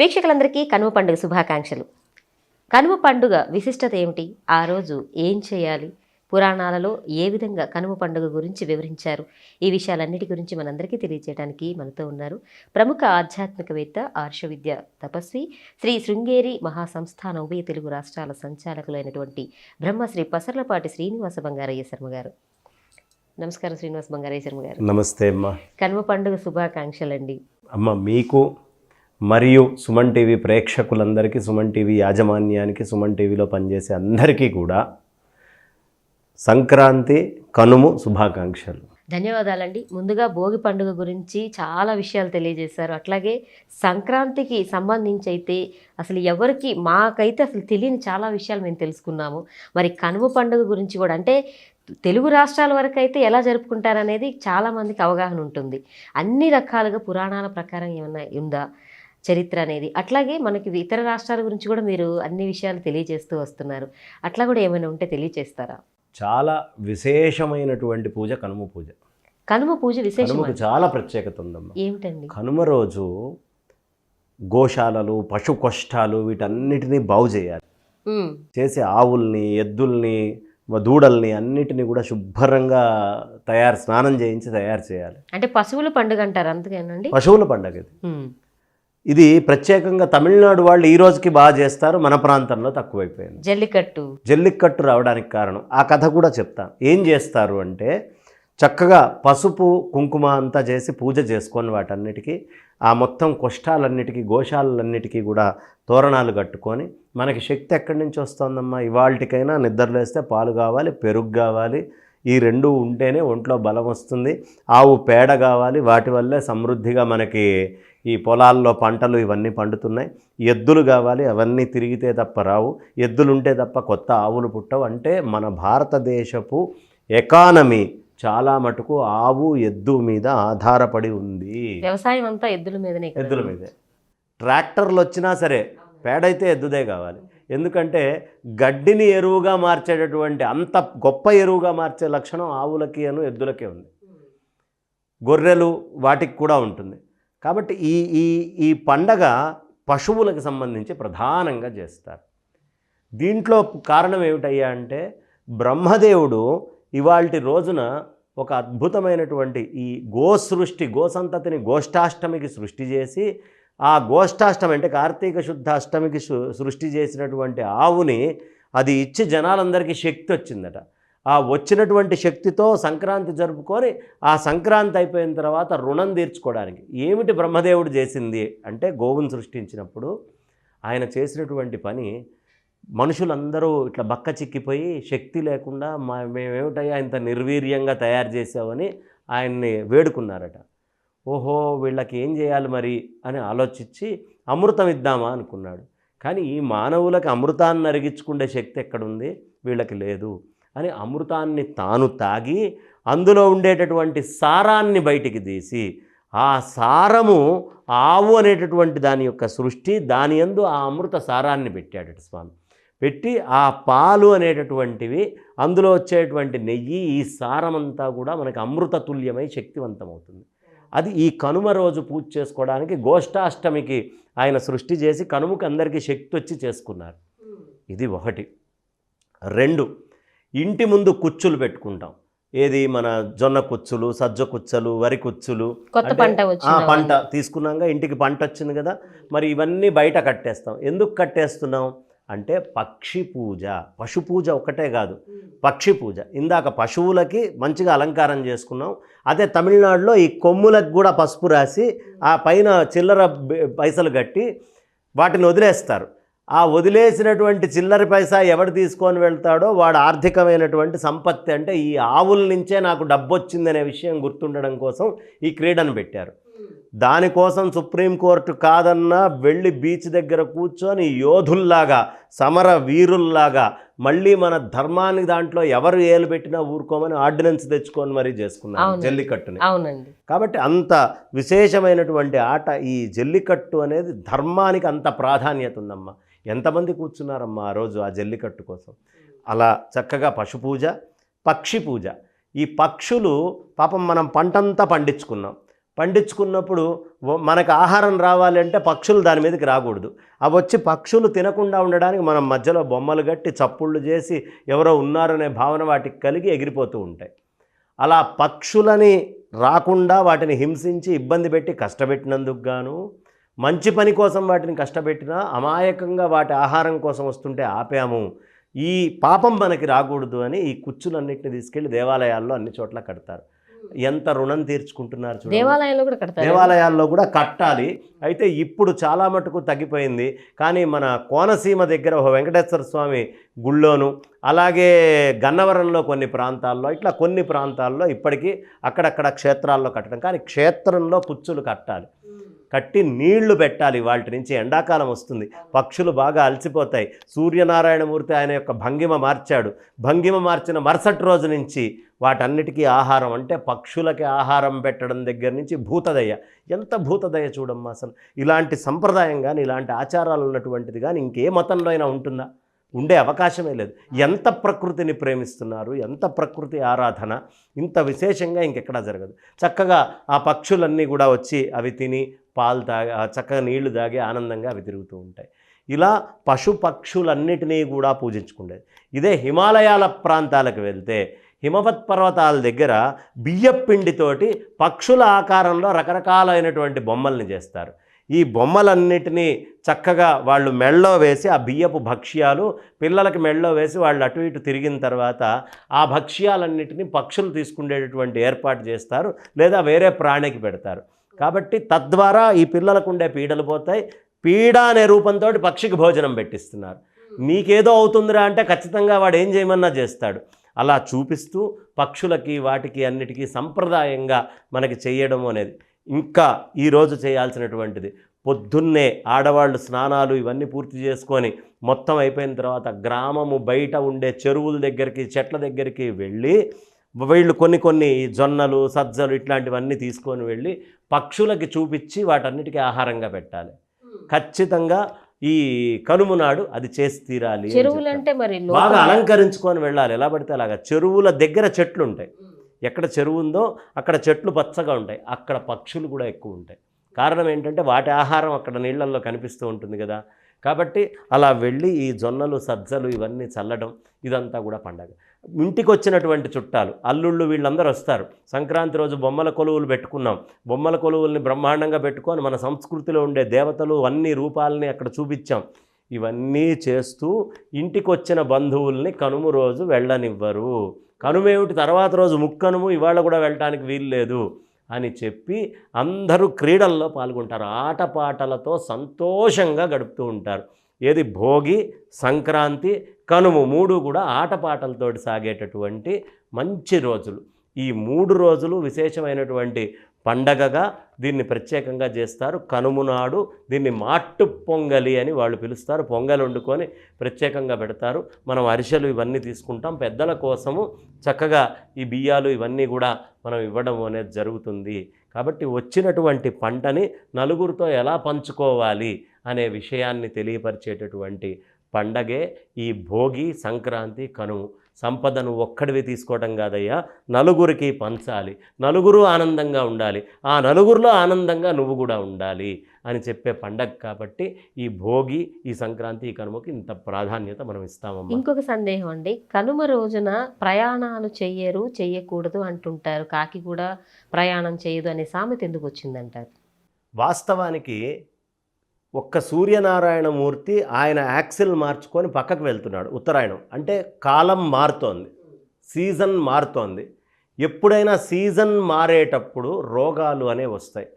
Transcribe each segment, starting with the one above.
వీక్షకులందరికీ కనుమ పండుగ శుభాకాంక్షలు. కనుమ పండుగ విశిష్టత ఏమిటి? ఆ రోజు ఏం చేయాలి? పురాణాలలో ఏ విధంగా కనుమ పండుగ గురించి వివరించారు? ఈ విషయాలన్నిటి గురించి మనందరికీ తెలియజేయడానికి మనతో ఉన్నారు ప్రముఖ ఆధ్యాత్మికవేత్త, ఆర్షవిద్య తపస్వి, శ్రీ శృంగేరి మహాసంస్థాన ఉభయ తెలుగు రాష్ట్రాల సంచాలకులైనటువంటి బ్రహ్మశ్రీ పసర్లపాటి శ్రీనివాస బంగారయ్య శర్మ గారు. నమస్కారం శ్రీనివాస బంగారయ్య శర్మ గారు. నమస్తే అమ్మ. కనుమ పండుగ శుభాకాంక్షలండి. అమ్మ మీకు మరియు సుమన్ టీవీ ప్రేక్షకులందరికీ, సుమన్ టీవీ యాజమాన్యానికి, సుమన్ టీవీలో పనిచేసే అందరికీ కూడా సంక్రాంతి కనుము శుభాకాంక్షలు. ధన్యవాదాలండి. ముందుగా భోగి పండుగ గురించి చాలా విషయాలు తెలియజేశారు. అట్లాగే సంక్రాంతికి సంబంధించి అయితే అసలు ఎవరికి మాకైతే అసలు తెలియని చాలా విషయాలు మేము తెలుసుకున్నాము. మరి కనుమ పండుగ గురించి కూడా, అంటే తెలుగు రాష్ట్రాల వరకు అయితే ఎలా జరుపుకుంటారనేది చాలామందికి అవగాహన ఉంటుంది. అన్ని రకాలుగా పురాణాల ప్రకారం ఏమన్నా ఉందా చరిత్ర అనేది? అట్లాగే మనకి ఇతర రాష్ట్రాల గురించి కూడా మీరు అన్ని విషయాలు తెలియజేస్తూ వస్తున్నారు. అట్లా కూడా ఏమైనా ఉంటే తెలియజేస్తారా? చాలా విశేషమైనటువంటి పూజ కనుమ పూజ. కనుమ పూజ విశేషం, చాలా ప్రత్యేకత ఉందమ్మా. ఏమిటండి? కనుమ రోజు గోశాలలు, పశు కొష్టాలు వీటన్నిటినీ బాగు చేయాలి. చేసి ఆవుల్ని, ఎద్దుల్ని, దూడల్ని అన్నిటినీ కూడా శుభ్రంగా స్నానం చేయించి తయారు చేయాలి. అంటే పశువుల పండుగ అంటారు, అందుకేనండి? పశువుల పండుగ ఇది ప్రత్యేకంగా తమిళనాడు వాళ్ళు ఈ రోజుకి బాగా చేస్తారు, మన ప్రాంతంలో తక్కువైపోయింది. జల్లికట్టు రావడానికి కారణం ఆ కథ కూడా చెప్తాను. ఏం చేస్తారు అంటే, చక్కగా పసుపు కుంకుమ అంతా చేసి పూజ చేసుకొని వాటన్నిటికీ, ఆ మొత్తం కొష్టాలన్నిటికీ, గోశాలన్నిటికీ కూడా తోరణాలు కట్టుకొని, మనకి శక్తి ఎక్కడి నుంచి వస్తుందమ్మా? ఇవాళకైనా నిద్రలేస్తే పాలు కావాలి, పెరుగు కావాలి, ఈ రెండు ఉంటేనే ఒంట్లో బలం వస్తుంది. ఆవు పేడ కావాలి, వాటి వల్లే సమృద్ధిగా మనకి ఈ పొలాల్లో పంటలు ఇవన్నీ పండుతున్నాయి. ఎద్దులు కావాలి, అవన్నీ తిరిగితే తప్ప రావు, ఎద్దులు ఉంటే తప్ప కొత్త ఆవులు పుట్టవు. అంటే మన భారతదేశపు ఎకానమీ చాలా మటుకు ఆవు ఎద్దు మీద ఆధారపడి ఉంది. వ్యవసాయం అంతా ఎద్దుల మీదే. ట్రాక్టర్లు వచ్చినా సరే పేడైతే ఎద్దుదే కావాలి. ఎందుకంటే గడ్డిని ఎరువుగా మార్చేటటువంటి అంత గొప్ప ఎరువుగా మార్చే లక్షణం ఆవులకి ఎద్దులకే ఉంది. గొర్రెలు వాటికి కూడా ఉంటుంది. కాబట్టి ఈ పండగ పశువులకు సంబంధించి ప్రధానంగా చేస్తారు. దీంట్లో కారణం ఏమిటయ్యా అంటే, బ్రహ్మదేవుడు ఇవాల్టి రోజున ఒక అద్భుతమైనటువంటి ఈ గోసంతతిని గోష్ఠాష్టమికి సృష్టి చేసి, ఆ గోష్ఠాష్టమి అంటే కార్తీక శుద్ధ అష్టమికి సృష్టి చేసినటువంటి ఆవుని అది ఇచ్చి జనాలందరికీ శక్తి వచ్చిందట. ఆ వచ్చినటువంటి శక్తితో సంక్రాంతి జరుపుకొని, ఆ సంక్రాంతి అయిపోయిన తర్వాత రుణం తీర్చుకోవడానికి ఏమిటి బ్రహ్మదేవుడు చేసింది అంటే, గోవును సృష్టించినప్పుడు ఆయన చేసినటువంటి పని మనుషులందరూ ఇట్లా బక్క చిక్కిపోయి శక్తి లేకుండా మేమేమిటయ్యా ఇంత నిర్వీర్యంగా తయారు చేసావని ఆయన్ని వేడుకున్నారట. ఓహో, వీళ్ళకి ఏం చేయాలి మరి అని ఆలోచించి అమృతం ఇద్దామా అనుకున్నాడు. కానీ ఈ మానవులకి అమృతాన్ని అరిగించుకునే శక్తి ఎక్కడుంది? వీళ్ళకి లేదు అని అమృతాన్ని తాను తాగి, అందులో ఉండేటటువంటి సారాన్ని బయటికి తీసి, ఆ సారము ఆవు అనేటటువంటి దాని యొక్క సృష్టి, దాని యందు ఆ అమృత సారాన్ని పెట్టాడట స్వామి. పెట్టి ఆ పాలు అనేటటువంటివి, అందులో వచ్చేటువంటి నెయ్యి, ఈ సారమంతా కూడా మనకి అమృత తుల్యమై శక్తివంతమవుతుంది. అది ఈ కనుమ రోజు పూజ చేసుకోవడానికి గోష్ఠాష్టమికి ఆయన సృష్టి చేసి కనుమకి అందరికీ శక్తి వచ్చి చేసుకున్నారు. ఇది ఒకటి. రెండు, ఇంటి ముందు కుచ్చులు పెట్టుకుంటాం. ఏది? మన జొన్న కుచ్చులు, సజ్జ కుచ్చలు, వరి కుచ్చులు. పంట తీసుకున్నాక ఇంటికి పంట వచ్చింది కదా, మరి ఇవన్నీ బయట కట్టేస్తాం. ఎందుకు కట్టేస్తున్నాం అంటే, పక్షి పూజ. పశు పూజ ఒకటే కాదు, పక్షి పూజ. ఇందాక పశువులకి మంచిగా అలంకారం చేసుకున్నాం. అదే తమిళనాడులో ఈ కొమ్ములకు కూడా పసుపు రాసి, ఆ పైన చిల్లర పైసలు కట్టి వాటిని వదిలేస్తారు. ఆ వదిలేసినటువంటి చిల్లర పైసా ఎవడు తీసుకొని వెళ్తాడో వాడు ఆర్థికమైనటువంటి సంపత్తి. అంటే ఈ ఆవుల నుంచే నాకు డబ్బు వచ్చిందనే విషయం గుర్తుండడం కోసం ఈ క్రీడను పెట్టారు. దానికోసం సుప్రీంకోర్టు కాదన్నా వెళ్ళి బీచ్ దగ్గర కూర్చొని యోధుల్లాగా, సమర వీరుల్లాగా మళ్ళీ మన ధర్మాన్ని దాంట్లో ఎవరు ఏలు పెట్టినా ఊరుకోమని ఆర్డినెన్స్ తెచ్చుకొని మరీ చేసుకున్నారు జల్లికట్టుని. కాబట్టి అంత విశేషమైనటువంటి ఆట ఈ జల్లికట్టు అనేది. ధర్మానికి అంత ప్రాధాన్యత ఉందమ్మా. ఎంతమంది కూర్చున్నారమ్మా ఆ రోజు ఆ జల్లికట్టు కోసం. అలా చక్కగా పశుపూజ, పక్షి పూజ. ఈ పక్షులు పాపం మనం పంటంతా పండించుకున్నాం, పండించుకున్నప్పుడు మనకు ఆహారం రావాలంటే పక్షులు దాని మీదకి రాకూడదు. అవి వచ్చి పక్షులు తినకుండా ఉండడానికి మనం మధ్యలో బొమ్మలు కట్టి చప్పుళ్ళు చేసి ఎవరో ఉన్నారనే భావన వాటికి కలిగి ఎగిరిపోతూ ఉంటాయి. అలా పక్షులని రాకుండా వాటిని హింసించి ఇబ్బంది పెట్టి కష్టపెట్టినందుకు గాను, మంచి పని కోసం వాటిని కష్టపెట్టినా అమాయకంగా వాటి ఆహారం కోసం వస్తుంటే ఆపాము. ఈ పాపం మనకి రాకూడదు అని ఈ కుచ్చులన్నింటినీ తీసుకెళ్ళి దేవాలయాల్లో అన్ని చోట్ల కడతారు. ఎంత రుణం తీర్చుకుంటున్నారు చూడండి. దేవాలయాల్లో కూడా కడతారు. దేవాలయాల్లో కూడా కట్టాలి. అయితే ఇప్పుడు చాలా మటుకు తగ్గిపోయింది. కానీ మన కోనసీమ దగ్గర ఒక వెంకటేశ్వర స్వామి గుళ్ళోను, అలాగే గన్నవరంలో కొన్ని ప్రాంతాల్లో, ఇట్లా కొన్ని ప్రాంతాల్లో ఇప్పటికీ అక్కడక్కడ క్షేత్రాల్లో కట్టడం. కానీ క్షేత్రంలో కుచ్చులు కట్టాలి, కట్టి నీళ్లు పెట్టాలి. వాటి నుంచి ఎండాకాలం వస్తుంది, పక్షులు బాగా అలసిపోతాయి. సూర్యనారాయణమూర్తి ఆయన యొక్క భంగిమ మార్చాడు. భంగిమ మార్చిన మరుసటి రోజు నుంచి వాటన్నిటికీ ఆహారం, అంటే పక్షులకి ఆహారం పెట్టడం దగ్గర నుంచి భూతదయ. ఎంత భూతదయ చూడమ్మా. అసలు ఇలాంటి సంప్రదాయం కానీ ఇలాంటి ఆచారాలు ఉన్నటువంటిది కానీ ఇంకే మతంలో అయినా ఉంటుందా? ఉండే అవకాశమే లేదు. ఎంత ప్రకృతిని ప్రేమిస్తున్నారు, ఎంత ప్రకృతి ఆరాధన, ఇంత విశేషంగా ఇంకెక్కడా జరగదు. చక్కగా ఆ పక్షులన్నీ కూడా వచ్చి అవి తిని పాలు తాగి చక్కగా నీళ్లు తాగి ఆనందంగా అవి తిరుగుతూ ఉంటాయి. ఇలా పశు పక్షులన్నిటినీ కూడా పూజించుకునేది. ఇదే హిమాలయాల ప్రాంతాలకు వెళ్తే హిమవత్ పర్వతాల దగ్గర బియ్యపిండితోటి పక్షుల ఆకారంలో రకరకాలైనటువంటి బొమ్మల్ని చేస్తారు. ఈ బొమ్మలన్నిటినీ చక్కగా వాళ్ళు మెళ్ళో వేసి ఆ బియ్యపు భక్ష్యాలు పిల్లలకి మెళ్ళో వేసి వాళ్ళు అటు ఇటు తిరిగిన తర్వాత ఆ భక్ష్యాలన్నిటినీ పక్షులు తీసుకునేటటువంటి ఏర్పాటు చేస్తారు, లేదా వేరే ప్రాణికి పెడతారు. కాబట్టి తద్వారా ఈ పిల్లలకు ఉండే పీడలు పోతాయి. పీడ అనే రూపంతో పక్షికి భోజనం పెట్టిస్తున్నారు. నీకేదో అవుతుందిరా అంటే ఖచ్చితంగా వాడు ఏం చేయమన్నా చేస్తాడు. అలా చూపిస్తూ పక్షులకి వాటికి అన్నిటికీ సంప్రదాయంగా మనకి చేయడం అనేది ఇంకా ఈరోజు చేయాల్సినటువంటిది. పొద్దున్నే ఆడవాళ్ళు స్నానాలు ఇవన్నీ పూర్తి చేసుకొని మొత్తం అయిపోయిన తర్వాత గ్రామము బయట ఉండే చెరువుల దగ్గరికి, చెట్ల దగ్గరికి వెళ్ళి వీళ్ళు కొన్ని జొన్నలు, సజ్జలు ఇట్లాంటివన్నీ తీసుకొని వెళ్ళి పక్షులకి చూపించి వాటన్నిటికీ ఆహారంగా పెట్టాలి. ఖచ్చితంగా ఈ కనుమ నాడు అది చేసి తీరాలి. చెరువులంటే మరి బాగా అలంకరించుకొని వెళ్ళాలి. ఎలా పడితే అలాగా. చెరువుల దగ్గర చెట్లు ఉంటాయి. ఎక్కడ చెరువు ఉందో అక్కడ చెట్లు పచ్చగా ఉంటాయి, అక్కడ పక్షులు కూడా ఎక్కువ ఉంటాయి. కారణం ఏంటంటే వాటి ఆహారం అక్కడ నీళ్ళల్లో కనిపిస్తూ ఉంటుంది కదా. కాబట్టి అలా వెళ్ళి ఈ జొన్నలు, సజ్జలు ఇవన్నీ చల్లడం, ఇదంతా కూడా పండగ. ఇంటికి వచ్చినటువంటి చుట్టాలు, అల్లుళ్ళు వీళ్ళందరూ వస్తారు. సంక్రాంతి రోజు బొమ్మల కొలువులు పెట్టుకున్నాం. బొమ్మల కొలువుల్ని బ్రహ్మాండంగా పెట్టుకొని మన సంస్కృతిలో ఉండే దేవతలు అన్ని రూపాలని అక్కడ చూపించాం. ఇవన్నీ చేస్తూ ఇంటికి వచ్చిన బంధువుల్ని కనుమ రోజు వెళ్ళనివ్వరు. కనుమేమిటి, తర్వాత రోజు ముక్కనుము, ఇవాళ కూడా వెళ్ళటానికి వీలు లేదు అని చెప్పి అందరూ క్రీడల్లో పాల్గొంటారు. ఆటపాటలతో సంతోషంగా గడుపుతూ ఉంటారు. ఏది భోగి, సంక్రాంతి, కనుమ మూడు కూడా ఆటపాటలతోటి సాగేటటువంటి మంచి రోజులు. ఈ 3 రోజులు విశేషమైనటువంటి పండగగా దీన్ని ప్రత్యేకంగా చేస్తారు. కనుమ నాడు దీన్ని మాట్టు పొంగలి అని వాళ్ళు పిలుస్తారు. పొంగల్ వండుకొని ప్రత్యేకంగా పెడతారు. మనం అరిసెలు ఇవన్నీ తీసుకుంటాం. పెద్దల కోసము చక్కగా ఈ బియ్యాలు ఇవన్నీ కూడా మనం ఇవ్వడం అనేది జరుగుతుంది. కాబట్టి వచ్చినటువంటి పంటని నలుగురితో ఎలా పంచుకోవాలి అనే విషయాన్ని తెలియపరిచేటటువంటి పండగే ఈ భోగి, సంక్రాంతి, కనుమ. సంపదను ఒక్కడివి తీసుకోవటం కాదయ్యా, నలుగురికి పంచాలి, నలుగురు ఆనందంగా ఉండాలి, ఆ నలుగురిలో ఆనందంగా నువ్వు కూడా ఉండాలి అని చెప్పే పండగ. కాబట్టి ఈ భోగి, ఈ సంక్రాంతి, ఈ కనుమకి ఇంత ప్రాధాన్యత మనం ఇస్తామమ్మా. ఇంకొక సందేహం అండి, కనుమ రోజున ప్రయాణాలు చెయ్యకూడదు అంటుంటారు. కాకి కూడా ప్రయాణం చేయదు అనే సామెత ఎందుకు వచ్చిందంటారు? వాస్తవానికి ఒక్క సూర్యనారాయణమూర్తి ఆయన యాక్సిల్ మార్చుకొని పక్కకు వెళ్తున్నాడు. ఉత్తరాయణం అంటే కాలం మారుతోంది, సీజన్ మారుతోంది. ఎప్పుడైనా సీజన్ మారేటప్పుడు రోగాలు అనేవి వస్తాయి.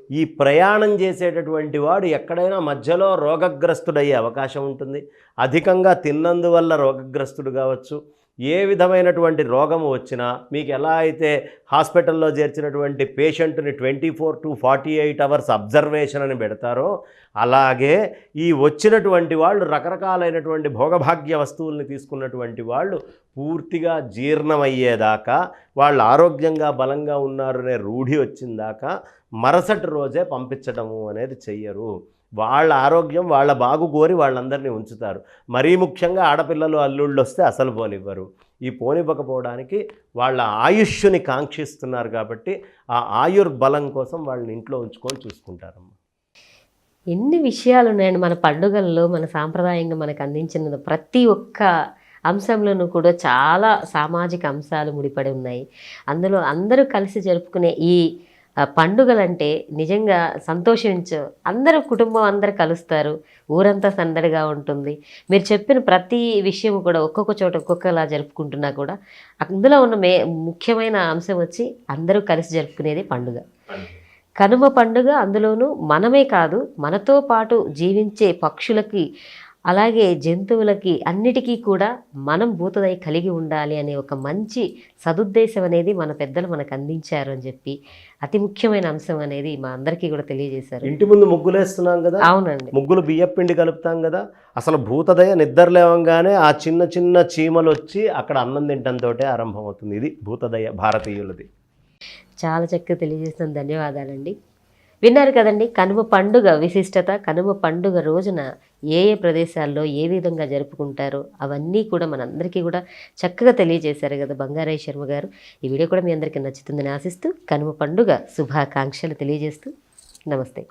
ఈ ప్రయాణం చేసేటటువంటి వాడు ఎక్కడైనా మధ్యలో రోగగ్రస్తుడయ్యే అవకాశం ఉంటుంది. అధికంగా తిన్నందువల్ల రోగగ్రస్తుడు కావచ్చు. ఏ విధమైనటువంటి రోగము వచ్చినా మీకు ఎలా అయితే హాస్పిటల్లో చేర్చినటువంటి పేషెంట్ని 24 to 48 hours అబ్జర్వేషన్ అని పెడతారో, అలాగే ఈ వచ్చినటువంటి వాళ్ళు రకరకాలైనటువంటి భోగభాగ్య వస్తువుల్ని తీసుకున్నటువంటి వాళ్ళు పూర్తిగా జీర్ణమయ్యేదాకా, వాళ్ళు ఆరోగ్యంగా బలంగా ఉన్నారనే రూఢి వచ్చిందాకా మరుసటి రోజే పంపించడము అనేది చెయ్యరు. వాళ్ళ ఆరోగ్యం వాళ్ళ బాగు కోరి వాళ్ళందరినీ ఉంచుతారు. మరీ ముఖ్యంగా ఆడపిల్లలు అల్లుళ్ళు వస్తే అసలు పోనివ్వరు. ఈ పోనివ్వకపోవడానికి వాళ్ళ ఆయుష్ని కాంక్షిస్తున్నారు కాబట్టి ఆ ఆయుర్బలం కోసం వాళ్ళని ఇంట్లో ఉంచుకొని చూసుకుంటారమ్మ. ఎన్ని విషయాలు ఉన్నాయండి మన పండుగల్లో, మన సాంప్రదాయంగా మనకు అందించిన ప్రతి ఒక్క అంశంలోనూ కూడా చాలా సామాజిక అంశాలు ముడిపడి ఉన్నాయి. అందులో అందరూ కలిసి జరుపుకునే ఈ పండుగలంటే నిజంగా సంతోషించు, అందరూ కుటుంబం అందరూ కలుస్తారు, ఊరంతా సందడిగా ఉంటుంది. మీరు చెప్పిన ప్రతి విషయం కూడా ఒక్కొక్క చోట ఒక్కొక్కలా జరుపుకుంటున్నా కూడా అందులో ఉన్న ముఖ్యమైన అంశం వచ్చి అందరూ కలిసి జరుపుకునేది పండుగ. కనుమ పండుగ అందులోనూ మనమే కాదు, మనతో పాటు జీవించే పక్షులకి అలాగే జంతువులకి అన్నిటికీ కూడా మనం భూతదయ కలిగి ఉండాలి అనే ఒక మంచి సదుద్దేశం అనేది మన పెద్దలు మనకు అందించారు అని చెప్పి అతి ముఖ్యమైన అంశం అనేది మా అందరికీ కూడా తెలియజేశారు. ఇంటి ముందు ముగ్గులేస్తున్నాం కదా, అవునండి, ముగ్గులు బియ్యపిండి కలుపుతాం కదా, అసలు భూతదయ నిద్ర లేవంగానే ఆ చిన్న చిన్న చీమలు వచ్చి అక్కడ అన్నం తింటంతో ఆరంభం అవుతుంది. ఇది భూతదయ భారతీయులది. చాలా చక్కగా తెలియజేసిన ధన్యవాదాలండి. విన్నారు కదండి కనుమ పండుగ విశిష్టత, కనుమ పండుగ రోజున ఏ ఏ ప్రదేశాల్లో ఏ విధంగా జరుపుకుంటారో అవన్నీ కూడా మనందరికీ కూడా చక్కగా తెలియజేశారు కదా బంగారయ్య శర్మ గారు. ఈ వీడియో కూడా మీ అందరికీ నచ్చుతుందని ఆశిస్తూ కనుమ పండుగ శుభాకాంక్షలు తెలియజేస్తూ నమస్తే.